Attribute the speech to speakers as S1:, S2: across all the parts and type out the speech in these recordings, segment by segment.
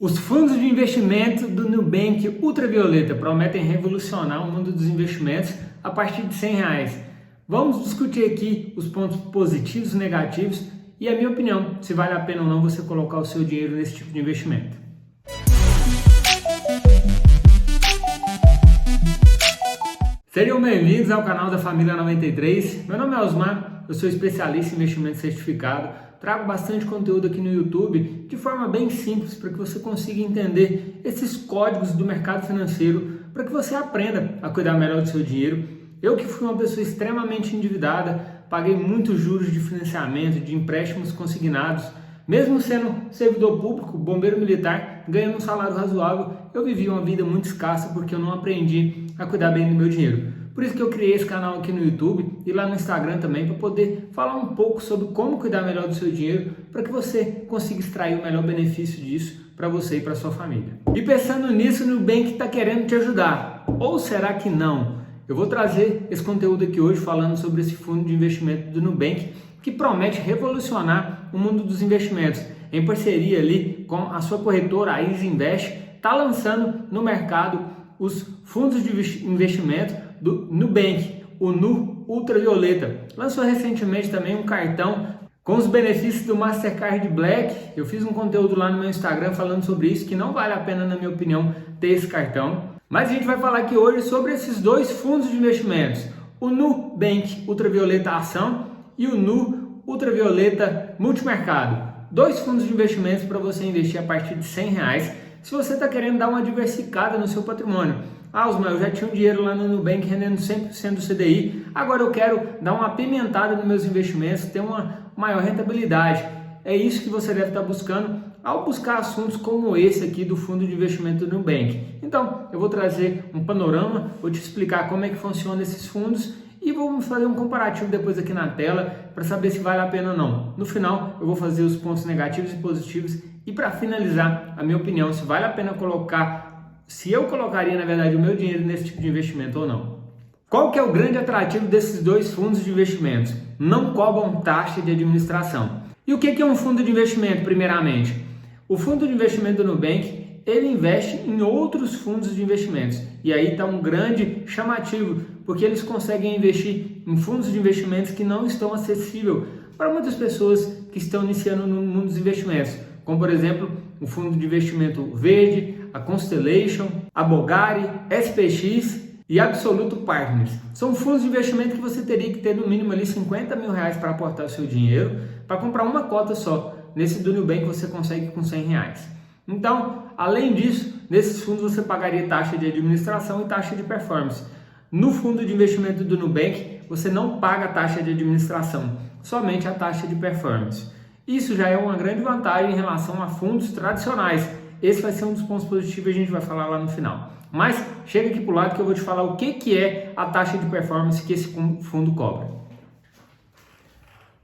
S1: Os fundos de investimento do Nubank Ultravioleta prometem revolucionar o mundo dos investimentos a partir de R$100. Vamos discutir aqui os pontos positivos e negativos e a minha opinião, se vale a pena ou não você colocar o seu dinheiro nesse tipo de investimento. Sejam bem-vindos ao canal da Família 93. Meu nome é Osmar, eu sou especialista em investimento certificado. Trago bastante conteúdo aqui no YouTube de forma bem simples para que você consiga entender esses códigos do mercado financeiro, para que você aprenda a cuidar melhor do seu dinheiro. Eu que fui uma pessoa extremamente endividada, paguei muitos juros de financiamento, de empréstimos consignados, mesmo sendo servidor público, bombeiro militar, ganhando um salário razoável, eu vivi uma vida muito escassa porque eu não aprendi a cuidar bem do meu dinheiro. Por isso que eu criei esse canal aqui no YouTube e lá no Instagram também, para poder falar um pouco sobre como cuidar melhor do seu dinheiro, para que você consiga extrair o melhor benefício disso para você e para sua família. E pensando nisso, o Nubank está querendo te ajudar. Ou será que não? Eu vou trazer esse conteúdo aqui hoje falando sobre esse fundo de investimento do Nubank, que promete revolucionar o mundo dos investimentos. Em parceria ali com a sua corretora, a Easy Invest, está lançando no mercado os fundos de investimento do Nubank, o Nu Ultravioleta. Lançou recentemente também um cartão com os benefícios do Mastercard Black. Eu fiz um conteúdo lá no meu Instagram falando sobre isso, que não vale a pena, na minha opinião, ter esse cartão. Mas a gente vai falar aqui hoje sobre esses dois fundos de investimentos, o Nubank Ultravioleta Ação e o Nu Ultravioleta Multimercado. Dois fundos de investimentos para você investir a partir de R$100, se você está querendo dar uma diversificada no seu patrimônio. Osmar, eu já tinha um dinheiro lá no Nubank rendendo 100% do CDI, agora eu quero dar uma apimentada nos meus investimentos, ter uma maior rentabilidade. É isso que você deve estar buscando ao buscar assuntos como esse aqui do fundo de investimento do Nubank. Então, eu vou trazer um panorama, vou te explicar como é que funciona esses fundos e vou fazer um comparativo depois aqui na tela para saber se vale a pena ou não. No final, eu vou fazer os pontos negativos e positivos e para finalizar, a minha opinião, se vale a pena se eu colocaria, na verdade, o meu dinheiro nesse tipo de investimento ou não. Qual que é o grande atrativo desses dois fundos de investimentos? Não cobram taxa de administração. E o que é um fundo de investimento, primeiramente? O fundo de investimento do Nubank, ele investe em outros fundos de investimentos. E aí está um grande chamativo, porque eles conseguem investir em fundos de investimentos que não estão acessíveis para muitas pessoas que estão iniciando no mundo dos investimentos. Como, por exemplo, o fundo de investimento Verde, a Constellation, a Bogari, SPX e Absoluto Partners. São fundos de investimento que você teria que ter no mínimo ali R$50 mil para aportar o seu dinheiro, para comprar uma cota só. Nesse do Nubank você consegue com R$100. Então, além disso, nesses fundos você pagaria taxa de administração e taxa de performance. No fundo de investimento do Nubank, você não paga taxa de administração, somente a taxa de performance. Isso já é uma grande vantagem em relação a fundos tradicionais. Esse vai ser um dos pontos positivos e a gente vai falar lá no final. Mas chega aqui para o lado que eu vou te falar o que é a taxa de performance que esse fundo cobra.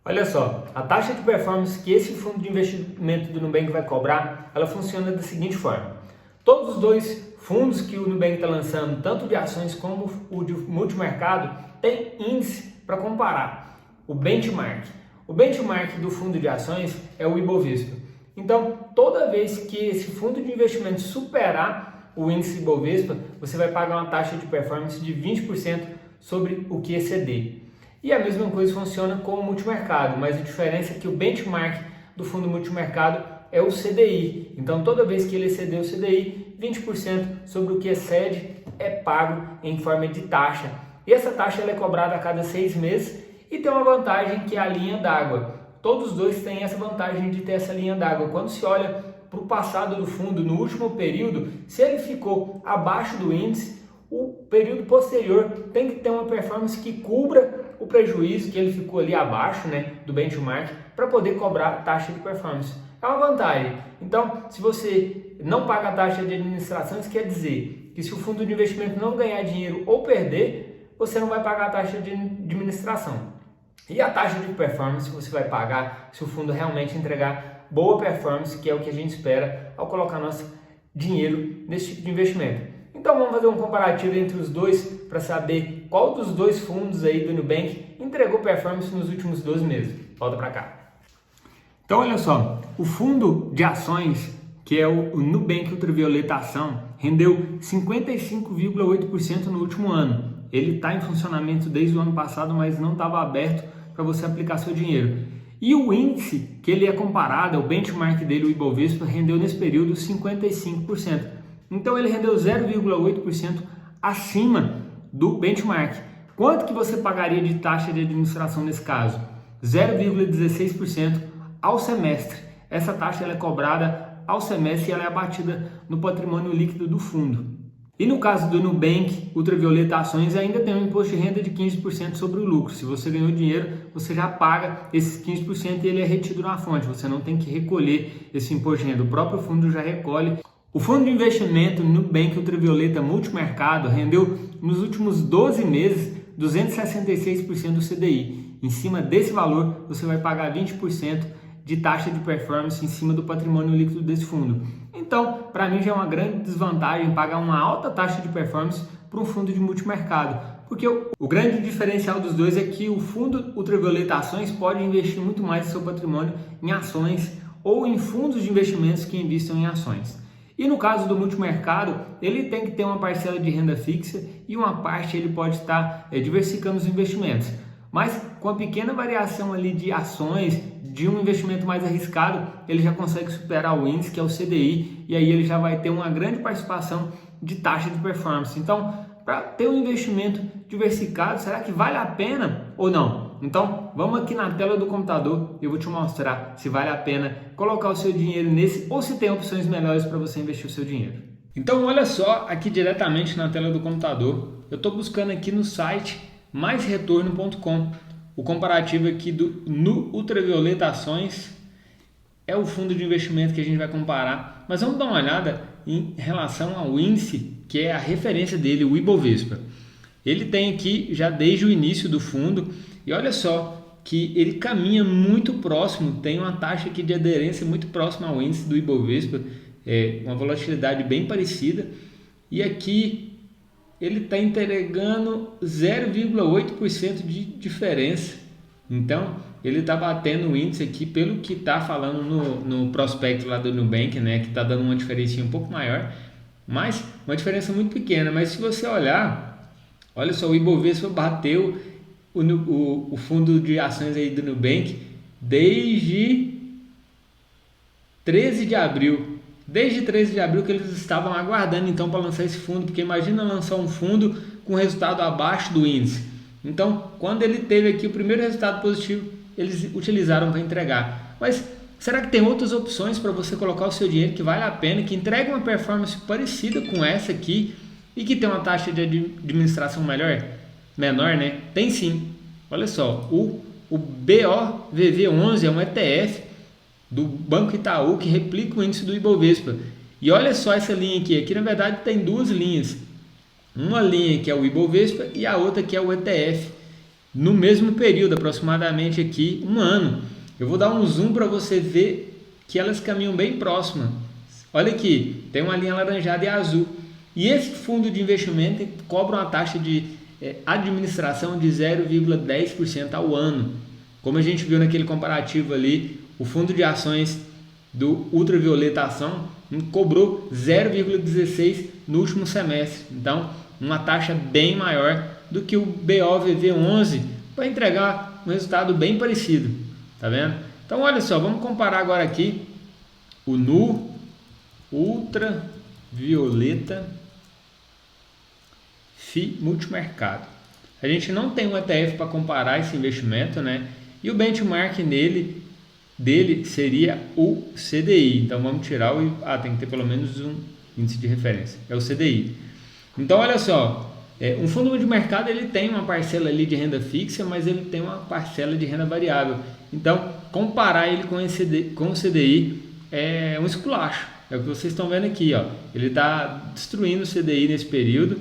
S1: Olha só, a taxa de performance que esse fundo de investimento do Nubank vai cobrar, ela funciona da seguinte forma. Todos os dois fundos que o Nubank está lançando, tanto de ações como o de multimercado, tem índice para comparar, o benchmark. O benchmark do fundo de ações é o Ibovespa. Então, toda vez que esse fundo de investimento superar o índice Ibovespa, você vai pagar uma taxa de performance de 20% sobre o que exceder. E a mesma coisa funciona com o multimercado, mas a diferença é que o benchmark do fundo multimercado é o CDI. Então, toda vez que ele exceder o CDI, 20% sobre o que excede é pago em forma de taxa. E essa taxa ela é cobrada a cada 6 meses e tem uma vantagem que é a linha d'água. Todos os dois têm essa vantagem de ter essa linha d'água. Quando se olha para o passado do fundo, no último período, se ele ficou abaixo do índice, o período posterior tem que ter uma performance que cubra o prejuízo que ele ficou ali abaixo, do benchmark, para poder cobrar a taxa de performance. É uma vantagem. Então, se você não paga a taxa de administração, isso quer dizer que se o fundo de investimento não ganhar dinheiro ou perder, você não vai pagar a taxa de administração. E a taxa de performance você vai pagar se o fundo realmente entregar boa performance, que é o que a gente espera ao colocar nosso dinheiro nesse tipo de investimento. Então vamos fazer um comparativo entre os dois para saber qual dos dois fundos aí do Nubank entregou performance nos últimos 12 meses. Volta para cá. Então olha só, o fundo de ações que é o Nubank Ultravioleta Ação, rendeu 55,8% no último ano. Ele está em funcionamento desde o ano passado, mas não estava aberto para você aplicar seu dinheiro. E o índice que ele é comparado, o benchmark dele, o Ibovespa, rendeu nesse período 55%. Então ele rendeu 0,8% acima do benchmark. Quanto que você pagaria de taxa de administração nesse caso? 0,16% ao semestre. Essa taxa ela é cobrada ao semestre e ela é abatida no patrimônio líquido do fundo. E no caso do Nubank Ultravioleta Ações ainda tem um imposto de renda de 15% sobre o lucro. Se você ganhou dinheiro, você já paga esses 15% e ele é retido na fonte. Você não tem que recolher esse imposto de renda, o próprio fundo já recolhe. O fundo de investimento Nubank Ultravioleta Multimercado rendeu nos últimos 12 meses 266% do CDI. Em cima desse valor, você vai pagar 20% de taxa de performance em cima do patrimônio líquido desse fundo. Então, para mim já é uma grande desvantagem pagar uma alta taxa de performance para um fundo de multimercado, porque o grande diferencial dos dois é que o fundo Ultravioleta Ações pode investir muito mais do seu patrimônio em ações ou em fundos de investimentos que investam em ações. E no caso do multimercado, ele tem que ter uma parcela de renda fixa e uma parte ele pode estar diversificando os investimentos. Mas com a pequena variação ali de ações, de um investimento mais arriscado, ele já consegue superar o índice, que é o CDI, e aí ele já vai ter uma grande participação de taxa de performance. Então, para ter um investimento diversificado, será que vale a pena ou não? Então, vamos aqui na tela do computador e eu vou te mostrar se vale a pena colocar o seu dinheiro nesse ou se tem opções melhores para você investir o seu dinheiro. Então, olha só, aqui diretamente na tela do computador, eu estou buscando aqui no site maisretorno.com. O comparativo aqui no Ultravioleta Ações é o fundo de investimento que a gente vai comparar. Mas vamos dar uma olhada em relação ao índice, que é a referência dele, o Ibovespa. Ele tem aqui já desde o início do fundo e olha só que ele caminha muito próximo, tem uma taxa aqui de aderência muito próxima ao índice do Ibovespa, uma volatilidade bem parecida. E aqui ele está entregando 0,8% de diferença. Então, ele está batendo o índice aqui pelo que está falando no prospecto lá do Nubank, né? Que está dando uma diferença um pouco maior, mas uma diferença muito pequena. Mas se você olhar, olha só, o Ibovespa bateu o fundo de ações aí do Nubank desde 13 de abril. Desde 13 de abril que eles estavam aguardando então para lançar esse fundo, porque imagina lançar um fundo com resultado abaixo do índice. Então, quando ele teve aqui o primeiro resultado positivo, eles utilizaram para entregar. Mas será que tem outras opções para você colocar o seu dinheiro que vale a pena, que entrega uma performance parecida com essa aqui e que tem uma taxa de administração menor, né? Tem sim. Olha só, o BOVV11 é um ETF do Banco Itaú que replica o índice do Ibovespa. E olha só essa linha aqui na verdade tem duas linhas. Uma linha que é o Ibovespa e a outra que é o ETF. No mesmo período, aproximadamente aqui um ano. Eu vou dar um zoom para você ver que elas caminham bem próximas. Olha aqui, tem uma linha alaranjada e azul. E esse fundo de investimento cobra uma taxa de administração de 0,10% ao ano. Como a gente viu naquele comparativo ali, o fundo de ações do Ultravioleta Ação cobrou 0,16% no último semestre. Então, uma taxa bem maior do que o BOVV11 para entregar um resultado bem parecido. Tá vendo? Então, olha só, vamos comparar agora aqui o NU Ultravioleta FI Multimercado. A gente não tem um ETF para comparar esse investimento, né? E o benchmark dele seria o CDI. Então vamos tirar tem que ter pelo menos um índice de referência, é o CDI. Então olha só, um fundo de mercado ele tem uma parcela ali de renda fixa, mas ele tem uma parcela de renda variável. Então comparar ele com o CDI é um esculacho. É o que vocês estão vendo aqui, ó. Ele está destruindo o CDI nesse período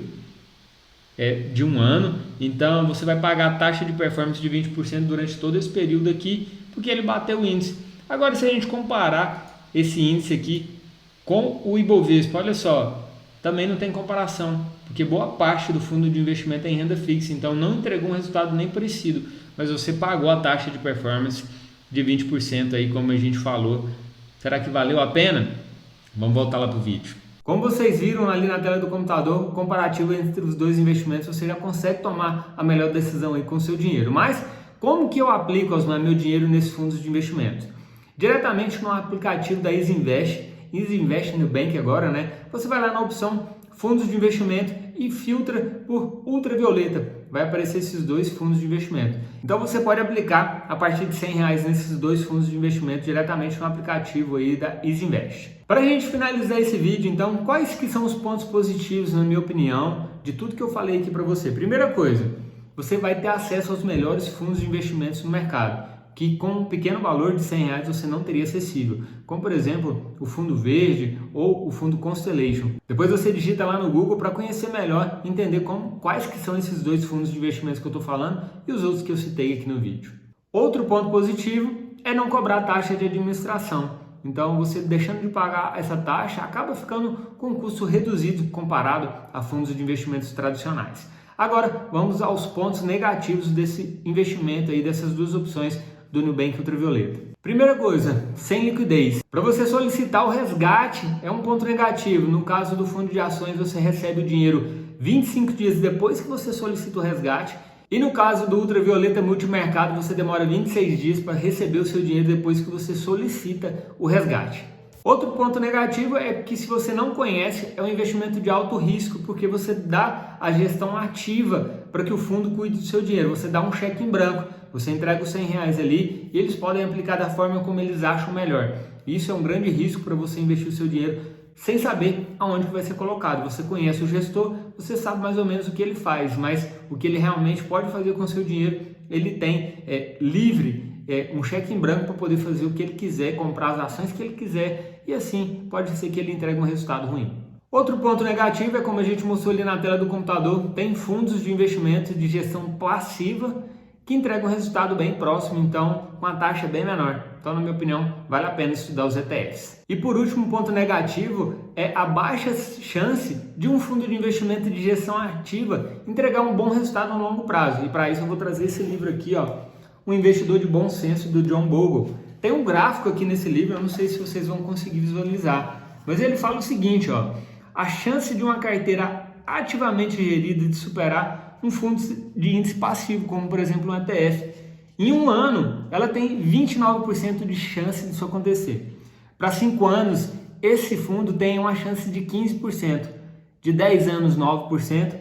S1: de um ano. Então você vai pagar a taxa de performance de 20% durante todo esse período aqui, porque ele bateu o índice. Agora, se a gente comparar esse índice aqui com o Ibovespa, olha só, também não tem comparação, porque boa parte do fundo de investimento é em renda fixa, então não entregou um resultado nem parecido, mas você pagou a taxa de performance de 20% aí, como a gente falou. Será que valeu a pena? Vamos voltar lá para o vídeo. Como vocês viram ali na tela do computador, o comparativo entre os dois investimentos, você já consegue tomar a melhor decisão aí com o seu dinheiro. Mas como que eu aplico, Osmar, meu dinheiro nesses fundos de investimento? Diretamente no aplicativo da Easy Invest Nubank agora, né? Você vai lá na opção fundos de investimento e filtra por ultravioleta. Vai aparecer esses dois fundos de investimento. Então você pode aplicar a partir de R$100 nesses dois fundos de investimento diretamente no aplicativo aí da Easy Invest. Para a gente finalizar esse vídeo, então, quais que são os pontos positivos, na minha opinião, de tudo que eu falei aqui para você? Primeira coisa, você vai ter acesso aos melhores fundos de investimentos no mercado, que com um pequeno valor de R$100 você não teria acessível, como por exemplo o Fundo Verde ou o Fundo Constellation. Depois você digita lá no Google para conhecer melhor, entender quais que são esses dois fundos de investimentos que eu estou falando e os outros que eu citei aqui no vídeo. Outro ponto positivo é não cobrar taxa de administração. Então você deixando de pagar essa taxa acaba ficando com um custo reduzido comparado a fundos de investimentos tradicionais. Agora vamos aos pontos negativos desse investimento aí, dessas duas opções do Nubank Ultravioleta. Primeira coisa, sem liquidez. Para você solicitar o resgate é um ponto negativo. No caso do fundo de ações, você recebe o dinheiro 25 dias depois que você solicita o resgate. E no caso do Ultravioleta Multimercado, você demora 26 dias para receber o seu dinheiro depois que você solicita o resgate. Outro ponto negativo é que, se você não conhece, é um investimento de alto risco, porque você dá a gestão ativa para que o fundo cuide do seu dinheiro. Você dá um cheque em branco, você entrega os R$100 ali e eles podem aplicar da forma como eles acham melhor. Isso é um grande risco para você investir o seu dinheiro sem saber aonde vai ser colocado. Você conhece o gestor, você sabe mais ou menos o que ele faz, mas o que ele realmente pode fazer com o seu dinheiro, ele tem livre, um cheque em branco para poder fazer o que ele quiser, comprar as ações que ele quiser, e assim pode ser que ele entregue um resultado ruim. Outro ponto negativo é, como a gente mostrou ali na tela do computador, tem fundos de investimento de gestão passiva que entregam um resultado bem próximo, então com uma taxa bem menor. Então, na minha opinião, vale a pena estudar os ETFs. E por último, ponto negativo é a baixa chance de um fundo de investimento de gestão ativa entregar um bom resultado a longo prazo. E para isso eu vou trazer esse livro aqui, ó, O Investidor de Bom Senso, do John Bogle. Tem um gráfico aqui nesse livro, eu não sei se vocês vão conseguir visualizar, mas ele fala o seguinte, ó: a chance de uma carteira ativamente gerida de superar um fundo de índice passivo, como por exemplo um ETF, em um ano ela tem 29% de chance disso acontecer. Para 5 anos, esse fundo tem uma chance de 15%, de 10 anos 9%,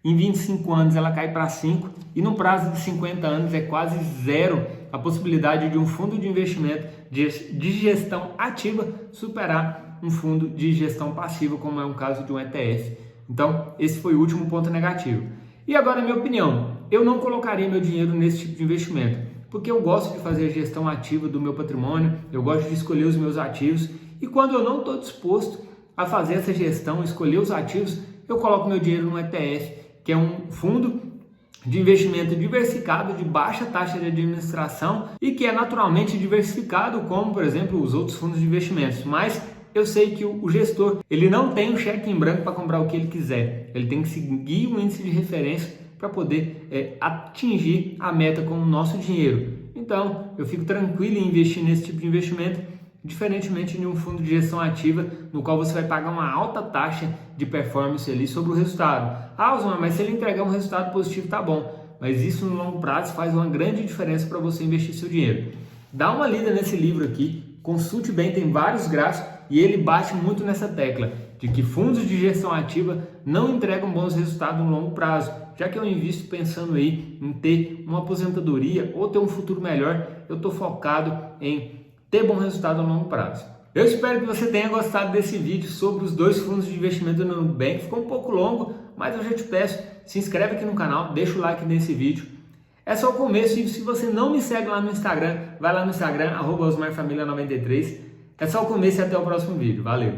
S1: em 25 anos ela cai para 5%, e no prazo de 50 anos é quase zero a possibilidade de um fundo de investimento de gestão ativa superar um fundo de gestão passiva, como é o caso de um ETF. Então, esse foi o último ponto negativo. E agora, na minha opinião, eu não colocaria meu dinheiro nesse tipo de investimento, porque eu gosto de fazer a gestão ativa do meu patrimônio, eu gosto de escolher os meus ativos, e quando eu não estou disposto a fazer essa gestão, escolher os ativos, eu coloco meu dinheiro no ETF, que é um fundo de investimento diversificado, de baixa taxa de administração e que é naturalmente diversificado, como por exemplo os outros fundos de investimentos. Mas eu sei que o gestor, ele não tem um cheque em branco para comprar o que ele quiser, ele tem que seguir um índice de referência para poder atingir a meta com o nosso dinheiro. Então eu fico tranquilo em investir nesse tipo de investimento, diferentemente de um fundo de gestão ativa, no qual você vai pagar uma alta taxa de performance ali sobre o resultado. Ah, Osmar, mas se ele entregar um resultado positivo, tá bom. Mas isso no longo prazo faz uma grande diferença para você investir seu dinheiro. Dá uma lida nesse livro aqui, consulte bem, tem vários gráficos e ele bate muito nessa tecla de que fundos de gestão ativa não entregam bons resultados no longo prazo. Já que eu invisto pensando aí em ter uma aposentadoria ou ter um futuro melhor, eu estou focado em ter bom resultado a longo prazo. Eu espero que você tenha gostado desse vídeo sobre os dois fundos de investimento do Nubank. Ficou um pouco longo, mas eu já te peço, se inscreve aqui no canal, deixa o like nesse vídeo. É só o começo, e se você não me segue lá no Instagram, vai lá no Instagram, @osmarfamilia93. É só o começo e até o próximo vídeo. Valeu!